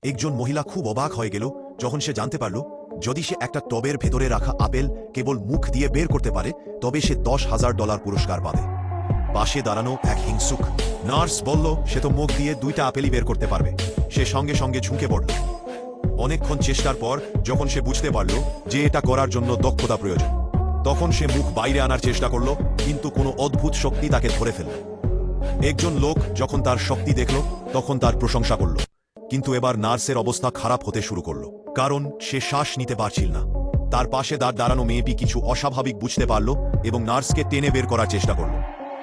একজন মহিলা খুব অবাক হয়ে গেল যখন সে জানতে পারল যদি সে একটা টবের ভেতরে রাখা আপেল কেবল মুখ দিয়ে বের করতে পারে তবে সে $10,000 পুরস্কার পাবে। পাশে দাঁড়ানো এক হিংসুক নার্স বলল সে তো মুখ দিয়ে 2টা আপেলই বের করতে পারবে। সে সঙ্গে সঙ্গে ঝুঁকে পড়ল। অনেকক্ষণ চেষ্টার পর যখন সে বুঝতে পারল যে এটা করার জন্য দক্ষতা প্রয়োজন, তখন সে মুখ বাইরে আনার চেষ্টা করল, কিন্তু কোনো অদ্ভুত শক্তি তাকে ধরে ফেলল। একজন লোক যখন তার শক্তি দেখল তখন তার প্রশংসা করল, কিন্তু এবার নার্সের অবস্থা খারাপ হতে শুরু করল, কারণ সে শ্বাস নিতে পারছিল না। তার পাশে দাঁড়ানো মেয়েটি কিছু অস্বাভাবিক বুঝতে পারল এবং নার্সকে টেনে বের করার চেষ্টা করল,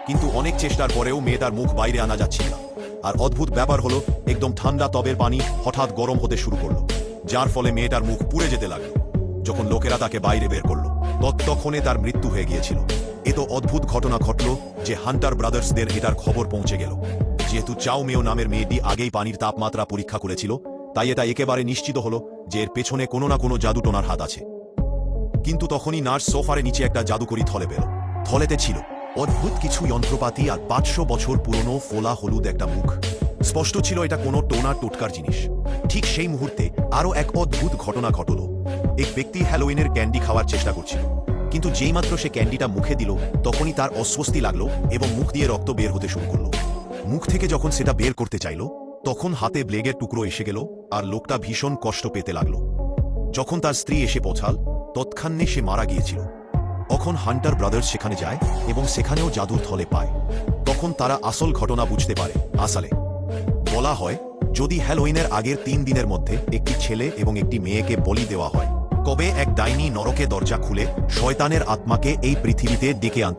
কিন্তু অনেক চেষ্টার পরেও মেয়েটার মুখ বাইরে আনা যাচ্ছিল না। আর অদ্ভুত ব্যাপার হলো একদম ঠান্ডা টবের পানি হঠাৎ গরম হতে শুরু করল, যার ফলে মেয়েটার মুখ পুড়ে যেতে লাগলো। যখন লোকেরা তাকে বাইরে বের করল ততক্ষণে তার মৃত্যু হয়ে গিয়েছিল। এত অদ্ভুত ঘটনা ঘটল যে হান্টার ব্রাদার্সদের এটার খবর পৌঁছে গেল। যেহেতু চাও মেও নামের মেয়েটি আগেই পানির তাপমাত্রা পরীক্ষা করেছিল, তাই এটা একেবারে নিশ্চিত হলো যে এর পেছনে কোনো না কোনো জাদুটোনার হাত আছে। কিন্তু তখনই নার্স সোফারে নিচে একটা জাদুকরি থলে পেল। থলেতে ছিল অদ্ভুত কিছু যন্ত্রপাতি আর 500 বছর পুরনো ফোলা হলুদ একটা মুখ। স্পষ্ট ছিল এটা কোনো টোনা টোটকার জিনিস। ঠিক সেই মুহূর্তে আরও এক অদ্ভুত ঘটনা ঘটল। এক ব্যক্তি হ্যালোউইনের ক্যান্ডি খাওয়ার চেষ্টা করছিল, কিন্তু যেইমাত্র সে ক্যান্ডিটা মুখে দিল তখনই তার অস্বস্তি লাগলো এবং মুখ দিয়ে রক্ত বের হতে শুরু করলো। মুখ থেকে যখন সেটা বের করতে চাইল তখন হাতে ব্লেডের টুকরো এসে গেল আর লোকটা ভীষণ কষ্ট পেতে লাগলো। যখন তার স্ত্রী এসে পৌঁছাল তৎক্ষণে সে মারা গিয়েছিল। তখন হান্টার ব্রাদার্স সেখানে যায় এবং সেখানেও জাদুর থলে পায়। তখন তারা আসল ঘটনা বুঝতে পারে। আসলে বলা হয় যদি হ্যালোউইনের আগের 3 দিনের মধ্যে একটি ছেলে এবং একটি মেয়েকে বলি দেওয়া হয় তবে এক ডাইনি নরকে দরজা খুলে শয়তানের আত্মাকে এই পৃথিবীতে ডেকে আনতে